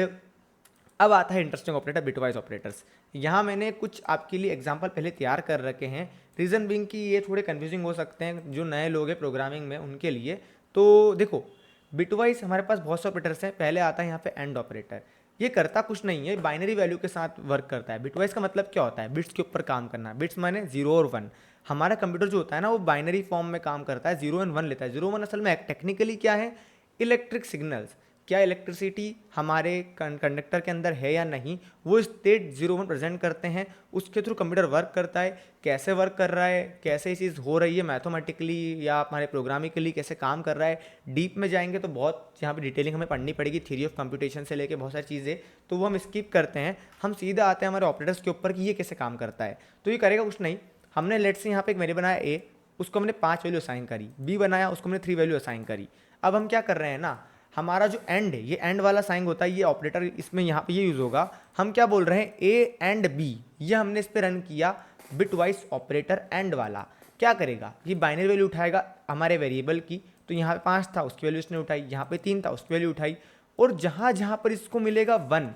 अब आता है इंटरेस्टिंग ऑपरेटर, बिटवाइज ऑपरेटर्स। यहाँ मैंने कुछ आपके लिए एग्जांपल पहले तैयार कर रखे हैं, रीज़न बिंग कि ये थोड़े कन्फ्यूजिंग हो सकते हैं जो नए लोग हैं प्रोग्रामिंग में उनके लिए। तो देखो बिटवाइज हमारे पास बहुत से ऑपरेटर्स हैं। पहले आता है यहाँ पे एंड ऑपरेटर, ये करता कुछ नहीं है, बाइनरी वैल्यू के साथ वर्क करता है। बिटवाइज का मतलब क्या होता है, बिट्स के ऊपर काम करना, बिट्स माने 0 और 1। हमारा कंप्यूटर जो होता है ना वो बाइनरी फॉर्म में काम करता है, 0 और 1 लेता है। 0 1 असल में टेक्निकली क्या है, इलेक्ट्रिक सिग्नल्स, क्या इलेक्ट्रिसिटी हमारे कंडक्टर के अंदर है या नहीं, वो स्टेट 0 1 प्रेजेंट करते हैं, उसके थ्रू कंप्यूटर वर्क करता है। कैसे वर्क कर रहा है, कैसे ये चीज़ हो रही है मैथमेटिकली या हमारे प्रोग्रामिकली कैसे काम कर रहा है, डीप में जाएंगे तो बहुत यहाँ पे डिटेलिंग हमें पढ़नी पड़ेगी, थ्योरी ऑफ कंप्यूटेशन से लेके बहुत सारी चीज़ें, तो वो हम स्किप करते हैं। हम सीधा आते हैं हमारे ऑपरेटर्स के ऊपर कि ये कैसे काम करता है। तो ये करेगा कुछ नहीं, हमने लेट से यहाँ पे एक वेरिएबल बनाया ए, उसको हमने 5 वैल्यू असाइन करी, बी बनाया उसको हमने 3 वैल्यू असाइन करी। अब हम क्या कर रहे हैं ना, हमारा जो एंड है, ये एंड वाला साइन होता है, ये ऑपरेटर इसमें यहाँ पे ये यूज़ होगा। हम क्या बोल रहे हैं, ए एंड बी, ये हमने इस पर रन किया बिटवाइज ऑपरेटर एंड वाला। क्या करेगा, ये बाइनरी वैल्यू उठाएगा हमारे वेरिएबल की, तो यहाँ पे 5 था उसकी वैल्यू इसने उठाई, यहाँ पे 3 था उसकी वैल्यू उठाई, और जहाँ जहाँ पर इसको मिलेगा 1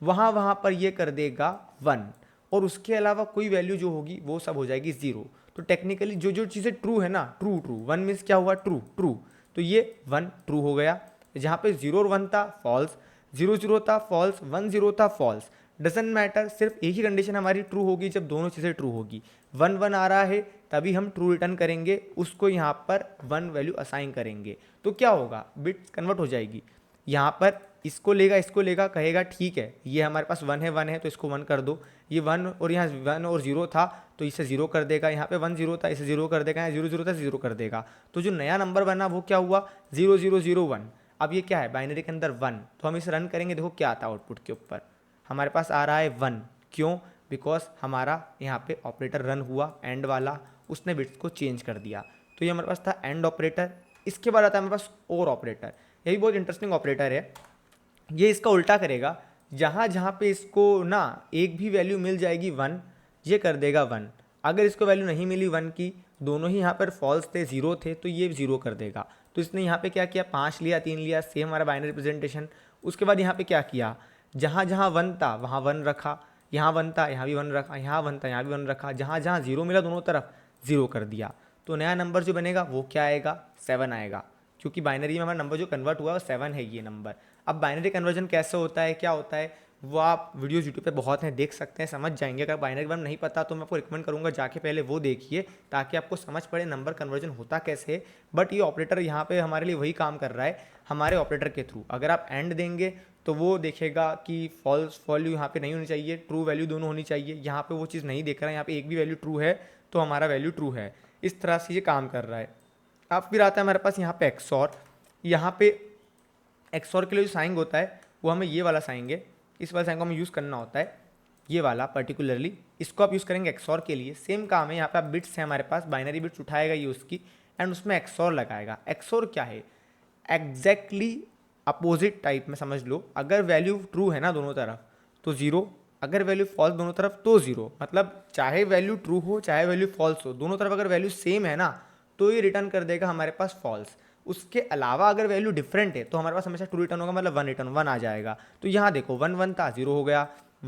वहाँ वहाँ पर ये कर देगा 1, और उसके अलावा कोई वैल्यू जो होगी वो सब हो जाएगी 0। तो टेक्निकली जो जो चीज़ें ट्रू है ना, ट्रू ट्रू, 1 मीन्स क्या हुआ, ट्रू ट्रू, तो ये 1 ट्रू हो गया। जहाँ पे 0 और 1 था फॉल्स, 0 0 था फॉल्स, 1 0 था फॉल्स, डजेंट मैटर, सिर्फ एक ही कंडीशन हमारी ट्रू होगी जब दोनों चीज़ें ट्रू होगी। 1 1 आ रहा है तभी हम ट्रू रिटर्न करेंगे, उसको यहाँ पर 1 वैल्यू असाइन करेंगे, तो क्या होगा, बिट कन्वर्ट हो जाएगी। यहाँ पर इसको लेगा कहेगा ठीक है ये हमारे पास 1 है तो इसको 1 कर दो, ये 1 और यहाँ 1 और 0 था तो इसे 0 कर देगा, यहाँ पे 1 0 था इसे 0 कर देगा, यहाँ 0 0 था 0 कर देगा। तो जो नया नंबर बना वो क्या हुआ, 0 0 0 1। अब ये क्या है, बाइनरी के अंदर 1, तो हम इसे रन करेंगे, देखो क्या आता है आउटपुट के ऊपर, हमारे पास आ रहा है 1। क्यों, बिकॉज हमारा यहाँ पे ऑपरेटर रन हुआ एंड वाला, उसने बिट्स को चेंज कर दिया। तो ये हमारे पास था एंड ऑपरेटर। इसके बाद आता है हमारे पास और ऑपरेटर। ये भी बहुत इंटरेस्टिंग ऑपरेटर है। ये इसका उल्टा करेगा, जहाँ जहाँ पे इसको ना एक भी वैल्यू मिल जाएगी 1, ये कर देगा 1। अगर इसको वैल्यू नहीं मिली 1 की, दोनों ही यहाँ पर फॉल्स थे, 0 थे, तो ये 0 कर देगा। तो इसने यहाँ पे क्या किया, 5 लिया, 3 लिया, सेम हमारा बाइनरी रिप्रेजेंटेशन। उसके बाद यहाँ पे क्या किया, जहाँ जहाँ 1 था वहाँ 1 रखा, यहाँ 1 था यहाँ भी 1 रखा, यहाँ 1 था यहाँ भी 1 रखा, जहाँ जहाँ 0 मिला दोनों तरफ 0 कर दिया। तो नया नंबर जो बनेगा वो क्या आएगा, 7 आएगा, क्योंकि बाइनरी में हमारा नंबर जो कन्वर्ट हुआ है वो 7 है ये नंबर। अब बाइनरी कन्वर्जन कैसे होता है, क्या होता है, वो आप वीडियोस यूट्यूब पे बहुत हैं, देख सकते हैं, समझ जाएंगे। अगर बाइनरी वन नहीं पता तो मैं आपको रिकमेंड करूंगा जाके पहले वो देखिए, ताकि आपको समझ पड़े नंबर कन्वर्जन होता कैसे है। बट ये ऑपरेटर यहाँ पे हमारे लिए वही काम कर रहा है हमारे ऑपरेटर के थ्रू। अगर आप एंड देंगे तो वो देखेगा कि फॉल्स वैल्यू यहाँ पे नहीं होनी चाहिए, ट्रू वैल्यू दोनों होनी चाहिए। यहाँ पे वो चीज़ नहीं देख रहा है, यहाँ पे एक भी वैल्यू ट्रू है तो हमारा वैल्यू ट्रू है। इस तरह से ये काम कर रहा है। अब फिर आता है हमारे पास यहाँ पे एक्सॉर। यहाँ पे एक्सॉर के लिए जो साइंग होता है वो हमें ये वाला साइंग है, इस वाला साइंग को हमें यूज़ करना होता है, ये वाला पर्टिकुलरली। इसको आप यूज़ करेंगे एक्सॉर के लिए। सेम काम है, यहाँ पे आप बिट्स है हमारे पास, बाइनरी बिट्स उठाएगा ये उसकी, एंड उसमें एक्सॉर लगाएगा। एक्सॉर क्या है, एग्जैक्टली अपोजिट टाइप में समझ लो। अगर वैल्यू ट्रू है ना दोनों तरफ तो 0, अगर वैल्यू फॉल्स दोनों तरफ तो 0। मतलब चाहे वैल्यू ट्रू हो चाहे वैल्यू फॉल्स हो, दोनों तरफ अगर वैल्यू सेम है ना तो ये रिटर्न कर देगा हमारे पास फॉल्स। उसके अलावा अगर वैल्यू डिफरेंट है तो हमारे पास हमेशा ट्रू रिटर्न होगा, मतलब 1 रिटर्न 1 आ जाएगा। तो यहाँ देखो 1 1 था 0 हो गया,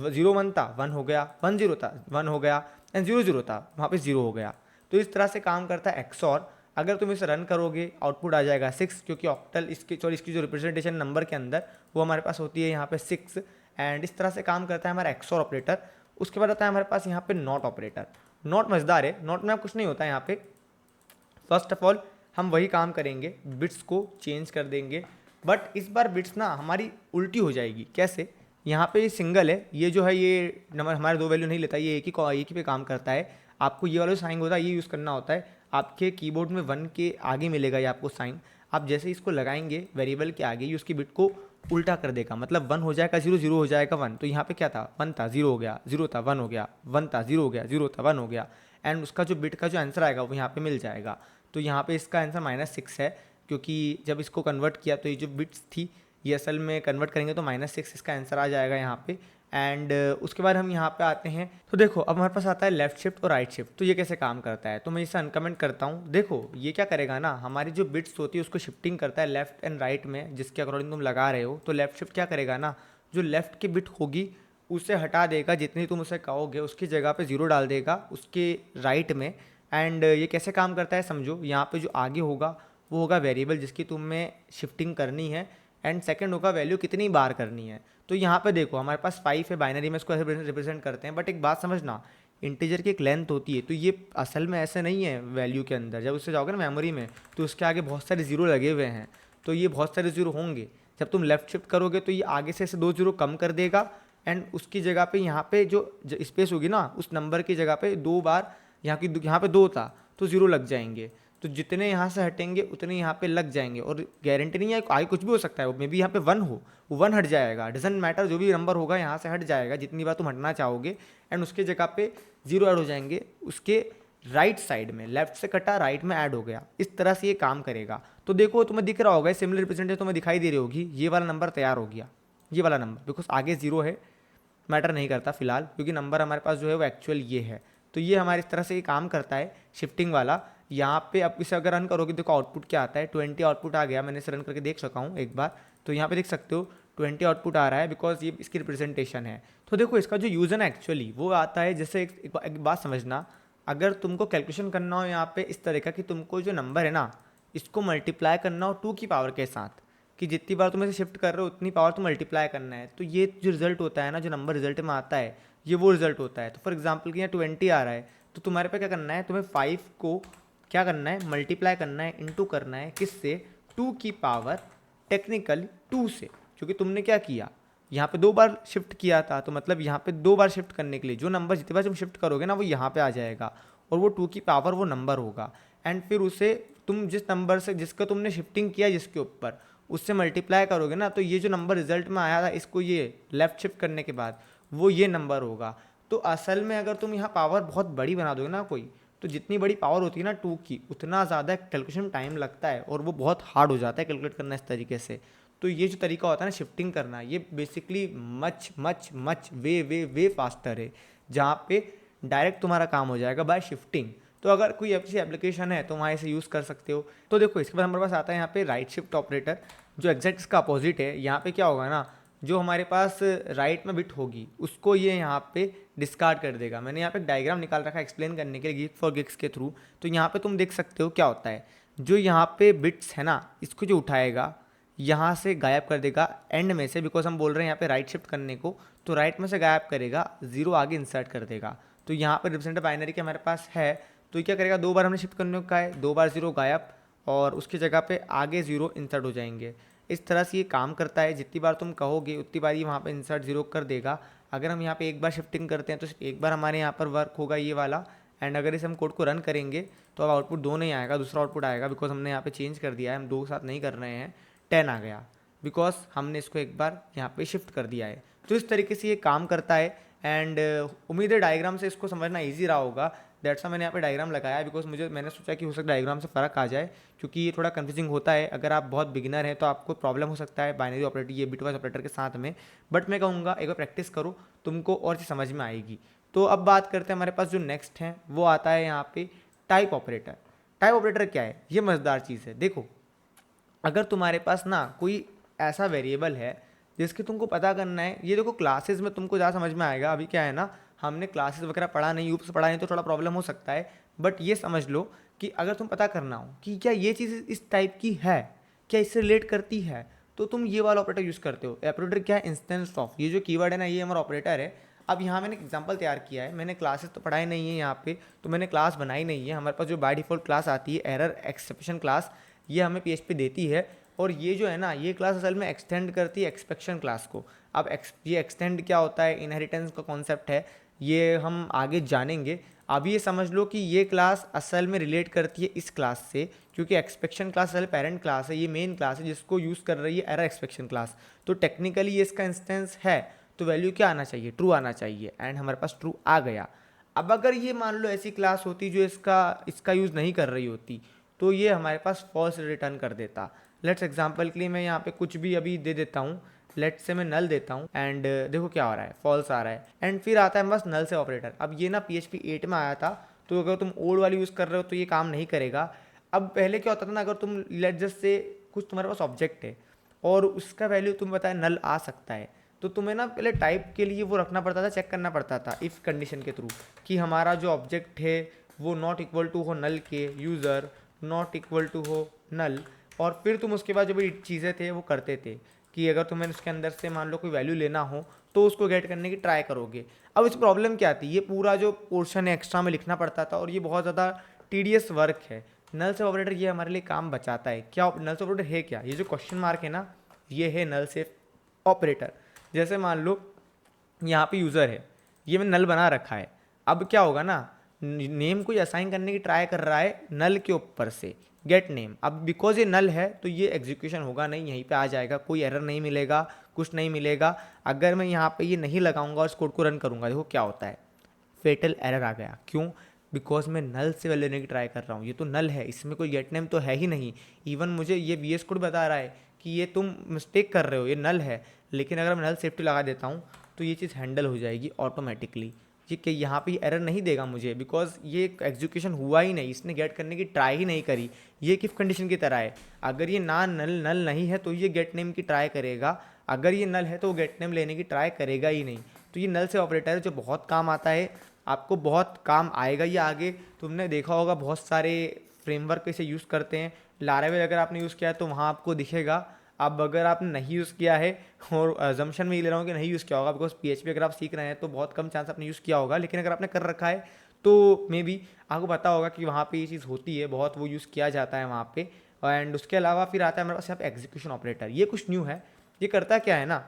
0 1 था 1 हो गया, 1 0 था 1 हो गया, एंड 0 0 था वहाँ पे 0 हो गया। तो इस तरह से काम करता है एक्सॉर। अगर तुम इसे रन करोगे आउटपुट आ जाएगा 6, क्योंकि ऑक्टल इसकी जो रिप्रेजेंटेशन नंबर के अंदर वो हमारे पास होती है यहाँ पे 6। एंड इस तरह से काम करता है हमारा एक्सॉर ऑपरेटर। उसके बाद आता है हमारे पास यहाँ पे नॉट ऑपरेटर। नॉट मजेदार है, नॉट में कुछ नहीं होता है यहाँ पे। फर्स्ट ऑफ ऑल हम वही काम करेंगे, बिट्स को चेंज कर देंगे, बट इस बार बिट्स ना हमारी उल्टी हो जाएगी। कैसे, यहाँ पे ये सिंगल है, ये जो है ये नंबर हमारे 2 वैल्यू नहीं लेता, ये एक ही पे काम करता है। आपको ये वाला जो साइन होता है ये यूज़ करना होता है। आपके कीबोर्ड में 1 के आगे मिलेगा ये आपको साइन। आप जैसे इसको लगाएंगे वेरिएबल के आगे, ये उसकी बिट को उल्टा कर देगा। मतलब 1 हो जाएगा 0, 0 हो जाएगा 1। तो यहाँ पे क्या था, 1 था 0 हो गया, 0 था 1 हो गया, 1 था 0 हो गया, 0 था 1 हो गया। एंड उसका जो बिट का जो आंसर आएगा वो यहाँ पे मिल जाएगा। तो यहाँ पे इसका आंसर -6 है, क्योंकि जब इसको कन्वर्ट किया तो ये जो बिट्स थी ये असल में कन्वर्ट करेंगे तो -6 इसका आंसर आ जाएगा यहाँ पे। एंड उसके बाद हम यहाँ पे आते हैं, तो देखो अब हमारे पास आता है लेफ्ट शिफ्ट और राइट शिफ्ट। तो ये कैसे काम करता है, तो मैं इसे अनकमेंट करता हूँ। देखो ये क्या करेगा ना, हमारी जो बिट्स होती है उसको शिफ्टिंग करता है लेफ्ट एंड राइट में, जिसके अकॉर्डिंग तुम लगा रहे हो। तो लेफ्ट शिफ्ट क्या करेगा ना, जो लेफ्ट की बिट होगी उसे हटा देगा, जितनी तुम उसे कहोगे उसकी जगह पे 0 डाल देगा उसके राइट में। एंड ये कैसे काम करता है समझो, यहाँ पे जो आगे होगा वो होगा वेरिएबल जिसकी तुम्हें शिफ्टिंग करनी है, एंड सेकंड होगा वैल्यू कितनी बार करनी है। तो यहाँ पे देखो हमारे पास 5 है, बाइनरी में इसको ऐसे रिप्रेजेंट करते हैं। बट एक बात समझना, इंटीजर की एक लेंथ होती है, तो ये असल में ऐसे नहीं है वैल्यू के अंदर। जब उससे जाओगे ना मेमोरी में तो उसके आगे बहुत सारे 0 लगे हुए हैं, तो ये बहुत सारे 0 होंगे। जब तुम लेफ्ट शिफ्ट करोगे तो ये आगे से ऐसे 2 0 कम कर देगा, एंड उसकी जगह पे यहाँ पे जो स्पेस होगी ना उस नंबर की जगह पे 2 बार, यहाँ पे 2 था तो 0 लग जाएंगे। तो जितने यहाँ से हटेंगे उतने यहाँ पे लग जाएंगे, और गारंटी नहीं है, आगे कुछ भी हो सकता है, मे बी यहाँ पे 1 हो, वो 1 हट जाएगा, डजेंट मैटर, जो भी नंबर होगा यहाँ से हट जाएगा जितनी बार तुम हटना चाहोगे। एंड उसके जगह पे 0 ऐड हो जाएंगे उसके राइट साइड में, लेफ्ट से कटा राइट में ऐड हो गया। इस तरह से ये काम करेगा। तो देखो तुम्हें दिख रहा होगा, सिमिलर रिप्रेजेंटेशन तुम्हें दिखाई दे रही होगी, ये वाला नंबर तैयार हो गया, ये वाला नंबर, बिकॉज आगे 0 है, मैटर नहीं करता फिलहाल, क्योंकि नंबर हमारे पास जो है वो एक्चुअल ये है। तो ये हमारे इस तरह से ये काम करता है शिफ्टिंग वाला। यहाँ पे अब इसे अगर रन करोगे देखो आउटपुट क्या आता है, 20 आउटपुट आ गया। मैंने इसे रन करके देख सका हूँ एक बार, तो यहाँ पे देख सकते हो 20 आउटपुट आ रहा है, बिकॉज ये इसकी रिप्रेजेंटेशन है। तो देखो इसका जो यूज़ है ना एक्चुअली वो आता है, जैसे एक बात समझना, अगर तुमको कैलकुलेशन करना हो यहाँ पे इस तरह का कि तुमको जो नंबर है ना इसको मल्टीप्लाई करना हो 2 की पावर के साथ, कि जितनी बार तुम इसे शिफ्ट कर रहे हो उतनी पावर तो मल्टीप्लाई करना है, तो ये जो रिजल्ट होता है ना, जो नंबर रिजल्ट में आता है ये वो रिजल्ट होता है। तो फॉर एग्जाम्पल कि यहाँ 20 आ रहा है, तो तुम्हारे पे क्या करना है, तुम्हें 5 को क्या करना है, मल्टीप्लाई करना है, इंटू करना है, किससे, 2 की पावर टेक्निकली 2 से, क्योंकि तुमने क्या किया यहाँ पे 2 बार शिफ्ट किया था, तो मतलब यहाँ पे 2 बार शिफ्ट करने के लिए जो नंबर जितनी बार तुम शिफ्ट करोगे ना वो यहाँ पे आ जाएगा, और वो 2 की पावर वो नंबर होगा। एंड फिर उसे तुम जिस नंबर से जिसका तुमने शिफ्टिंग किया जिसके ऊपर उससे मल्टीप्लाई करोगे ना, तो ये जो नंबर रिजल्ट में आया था इसको ये लेफ्ट शिफ्ट करने के बाद वो ये नंबर होगा। तो असल में अगर तुम यहाँ पावर बहुत बड़ी बना दोगे ना कोई, तो जितनी बड़ी पावर होती है ना 2 की, उतना ज़्यादा कैलकुलेशन टाइम लगता है और वो बहुत हार्ड हो जाता है कैलकुलेट करना इस तरीके से। तो ये जो तरीका होता है ना शिफ्टिंग करना, ये बेसिकली मच मच मच वे वे वे फास्टर है, जहाँ पे डायरेक्ट तुम्हारा काम हो जाएगा बाय शिफ्टिंग। तो अगर कोई ऐसी एप्लीकेशन है तो वहाँ इसे यूज़ कर सकते हो। तो देखो इसके बाद हमारे पास आता है यहाँ पे राइट शिफ्ट ऑपरेटर, जो एग्जैक्ट इसका अपोजिट है। यहाँ पे क्या होगा ना, जो हमारे पास राइट में बिट होगी उसको ये यहाँ पे डिस्कार्ड कर देगा। मैंने यहाँ पे एक डायग्राम निकाल रखा है एक्सप्लेन करने के लिए गीक फॉर गिक्स के थ्रू। तो यहाँ पे तुम देख सकते हो क्या होता है, जो यहाँ पे बिट्स है ना, इसको जो उठाएगा यहाँ से गायब कर देगा एंड में से, बिकॉज हम बोल रहे हैं यहाँ पे राइट शिफ्ट करने को, तो राइट में से गायब करेगा, जीरो आगे इंसर्ट कर देगा। तो यहाँ पर रिप्रेजेंटेटिव बाइनरी के हमारे पास है, तो ये क्या करेगा, 2 बार हमने शिफ्ट करने को कहा है, 2 बार जीरो गायब और उसकी जगह पे आगे जीरो इंसर्ट हो जाएंगे। इस तरह से ये काम करता है, जितनी बार तुम कहोगे उतनी बार ये वहाँ पे इंसर्ट जीरो कर देगा। अगर हम यहाँ पे एक बार शिफ्टिंग करते हैं तो सिर्फ एक बार हमारे यहाँ पर वर्क होगा ये वाला, एंड अगर इस हम कोड को रन करेंगे तो अब आउटपुट 2 नहीं आएगा, दूसरा आउटपुट आएगा, बिकॉज हमने यहाँ पे चेंज कर दिया है, हम 2 के साथ नहीं कर रहे हैं, 10 आ गया, बिकॉज हमने इसको एक बार यहाँ पे शिफ्ट कर दिया है। तो इस तरीके से ये काम करता है। एंड उम्मीद है डायग्राम से इसको समझना ईजी रहा होगा, दैट्स मैंने यहाँ पे डायग्राम लगाया है, बिकॉज मैंने सोचा कि हो सकता है डायग्राम से फ़र्क आ जाए, क्योंकि ये थोड़ा कंफ्यूजिंग होता है। अगर आप बहुत बिगिनर हैं तो आपको प्रॉब्लम हो सकता है बाइनरी ऑपरेटर, ये बिटवाइज ऑपरेटर के साथ में, बट मैं कहूँगा एक बार प्रैक्टिस करो, तुमको और चीज़ समझ में आएगी। तो अब बात करते हैं हमारे पास जो नेक्स्ट है वो आता है यहाँ पे टाइप ऑपरेटर। टाइप ऑपरेटर क्या है, ये मज़ेदार चीज़ है। देखो अगर तुम्हारे पास ना कोई ऐसा वेरिएबल है जिसके तुमको पता करना है, ये देखो क्लासेस में तुमको ज़्यादा समझ में आएगा। अभी क्या है ना, हमने क्लासेस वगैरह पढ़ा नहीं, यूप्स पढ़ा नहीं, तो थोड़ा प्रॉब्लम हो सकता है, बट ये समझ लो कि अगर तुम पता करना हो कि क्या ये चीज़ इस टाइप की है, क्या इससे रिलेट करती है, तो तुम ये वाला ऑपरेटर यूज़ करते हो। ऑपरेटर क्या है, इंस्टेंस ऑफ, ये जो कीवर्ड है ना, ये हमारा ऑपरेटर है। अब यहाँ मैंने एग्जांपल तैयार किया है, मैंने क्लासेस तो पढ़ाई नहीं है यहाँ पे, तो मैंने क्लास बनाई नहीं है। हमारे पास जो बाय डिफ़ॉल्ट क्लास आती है एरर एक्सेप्शन क्लास, ये हमें PHP देती है, और ये जो है ना, ये क्लास असल में एक्सटेंड करती है एक्सपेक्शन क्लास को। अब ये एक्सटेंड क्या होता है, इनहेरिटेंस का कॉन्सेप्ट है, ये हम आगे जानेंगे। अब ये समझ लो कि ये क्लास असल में रिलेट करती है इस क्लास से, क्योंकि एक्सपेक्शन क्लास असल पेरेंट क्लास है, ये मेन क्लास है जिसको यूज़ कर रही है एरर एक्सपेक्शन क्लास। तो टेक्निकली ये इसका इंस्टेंस है, तो वैल्यू क्या आना चाहिए, ट्रू आना चाहिए, एंड हमारे पास ट्रू आ गया। अब अगर ये मान लो ऐसी क्लास होती जो इसका यूज़ नहीं कर रही होती, तो ये हमारे पास फॉल्स रिटर्न कर देता। लेट्स एग्जांपल के लिए मैं यहाँ पे कुछ भी अभी दे देता हूँ, लेट्स से मैं नल देता हूँ, एंड देखो क्या हो रहा है, फॉल्स आ रहा है। एंड फिर आता है बस नल से ऑपरेटर। अब ये ना PHP 8 में आया था, तो अगर तुम ओल्ड वाली यूज़ कर रहे हो तो ये काम नहीं करेगा। अब पहले क्या होता था ना, अगर तुम लेट जस्ट से कुछ तुम्हारे पास ऑब्जेक्ट है और उसका वैल्यू तुम बताए नल आ सकता है, तो तुम्हें ना पहले टाइप के लिए वो रखना पड़ता था, चेक करना पड़ता था इफ़ कंडीशन के थ्रू कि हमारा जो ऑब्जेक्ट है वो नॉट इक्वल टू हो नल के, यूज़र नॉट इक्वल टू हो नल, और फिर तुम उसके बाद जो भी चीज़ें थे वो करते थे कि अगर तुम्हें उसके अंदर से मान लो कोई वैल्यू लेना हो तो उसको गेट करने की ट्राई करोगे। अब इस प्रॉब्लम क्या आती है, ये पूरा जो पोर्शन है एक्स्ट्रा में लिखना पड़ता था, और ये बहुत ज़्यादा टीडियस वर्क है। नल से ऑपरेटर ये हमारे लिए काम बचाता है। क्या नल से ऑपरेटर है क्या, ये जो क्वेश्चन मार्क है ना, ये है नल से ऑपरेटर। जैसे मान लो यहाँ पे यूज़र है, ये मैंने नल बना रखा है, अब क्या होगा ना, नेम को असाइन करने की ट्राई कर रहा है नल के ऊपर से, गेट नेम। अब बिकॉज ये नल है तो ये एग्जीक्यूशन होगा नहीं, यहीं पे आ जाएगा, कोई एरर नहीं मिलेगा, कुछ नहीं मिलेगा। अगर मैं यहाँ पे ये नहीं लगाऊंगा और इस कोड को रन करूँगा, देखो क्या होता है, फेटल एरर आ गया। क्यों, बिकॉज मैं नल से वैल्यू लेने की ट्राई कर रहा हूँ, ये तो नल है, इसमें कोई गेट नेम तो है ही नहीं। इवन मुझे ये VS कोड बता रहा है कि ये तुम मिस्टेक कर रहे हो, ये नल है, लेकिन अगर मैं नल सेफ्टी लगा देता हूँ तो ये चीज़ हैंडल हो जाएगी ऑटोमेटिकली। ये कि यहाँ पे एरर नहीं देगा मुझे, बिकॉज ये एग्जीक्यूशन हुआ ही नहीं, इसने गेट करने की ट्राई ही नहीं करी। ये किफ कंडीशन की तरह है, अगर ये ना नल नहीं है तो ये गेट नेम की ट्राई करेगा, अगर ये नल है तो वो गेट नेम लेने की ट्राई करेगा ही नहीं। तो ये नल से ऑपरेटर है जो बहुत काम आता है, आपको बहुत काम आएगा ये आगे। तुमने देखा होगा बहुत सारे फ्रेमवर्क इसे यूज़ करते हैं, लारावेल अगर आपने यूज़ किया है तो वहाँ आपको दिखेगा। अब अगर आपने नहीं यूज़ किया है, और अजम्पशन में ये ले रहा हूँ कि नहीं यूज़ किया होगा, बिकॉज PHP अगर आप सीख रहे हैं तो बहुत कम चांस आपने यूज़ किया होगा, लेकिन अगर आपने कर रखा है तो मे बी आपको पता होगा कि वहाँ पे ये चीज़ होती है, बहुत वो यूज़ किया जाता है वहाँ पे। एंड उसके अलावा फिर आता है हमारे पास यहाँ पे एग्जीक्यूशन ऑपरेटर। ये कुछ न्यू है, ये करता क्या है ना,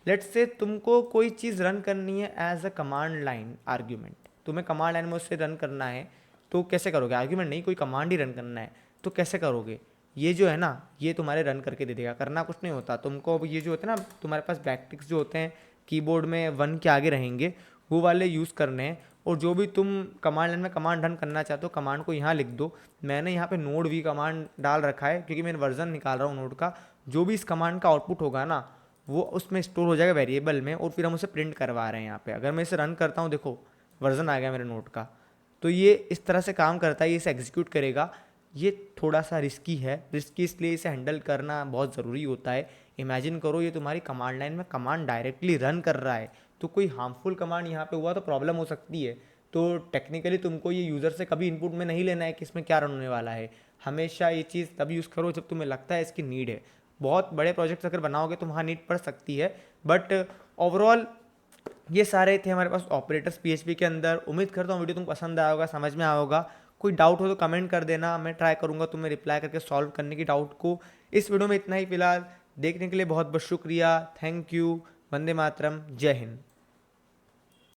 लेट्स से तुमको कोई चीज़ रन करनी है as a command line argument, तुम्हें कमांड लाइन में उससे रन करना है, तो कैसे करोगे, आर्ग्यूमेंट नहीं, कोई कमांड ही रन करना है, तो कैसे करोगे, ये जो है ना, ये तुम्हारे रन करके दे देगा, करना कुछ नहीं होता तुमको। अब ये जो होते हैं ना तुम्हारे पास बैकटिक्स जो होते हैं कीबोर्ड में 1 के आगे रहेंगे, वो वाले यूज़ करने हैं। और जो भी तुम कमांड लाइन में कमांड रन करना चाहते हो कमांड को यहाँ लिख दो। मैंने यहाँ पे नोड वी कमांड डाल रखा है क्योंकि मैं वर्जन निकाल रहा हूँ नोड का। जो भी इस कमांड का आउटपुट होगा ना वो उसमें स्टोर हो जाएगा वेरिएबल में, और फिर हम उसे प्रिंट करवा रहे हैं यहाँ पे। अगर मैं इसे रन करता हूँ, देखो वर्जन आ गया मेरे नोड का। तो ये इस तरह से काम करता है, ये इसे एग्जीक्यूट करेगा। ये थोड़ा सा रिस्की है, रिस्की इसलिए इसे हैंडल करना बहुत ज़रूरी होता है। इमेजिन करो ये तुम्हारी कमांड लाइन में कमांड डायरेक्टली रन कर रहा है, तो कोई हार्मफुल कमांड यहाँ पे हुआ तो प्रॉब्लम हो सकती है। तो टेक्निकली तुमको ये यूज़र से कभी इनपुट में नहीं लेना है कि इसमें क्या रन होने वाला है। हमेशा ये चीज़ तब यूज़ करो जब तुम्हें लगता है इसकी नीड है। बहुत बड़े प्रोजेक्ट्स अगर बनाओगे तो वहाँ नीड पड़ सकती है, बट ओवरऑल ये सारे थे हमारे पास ऑपरेटर्स पीएचपी के अंदर। उम्मीद करता हूँ वीडियो तुमको पसंद आया होगा, समझ में आया होगा। कोई डाउट हो तो कमेंट कर देना, मैं ट्राई करूँगा तुम्हें रिप्लाई करके सॉल्व करने की डाउट को। इस वीडियो में इतना ही फिलहाल। देखने के लिए बहुत बहुत शुक्रिया, थैंक यू, वंदे मातरम, जय हिंद।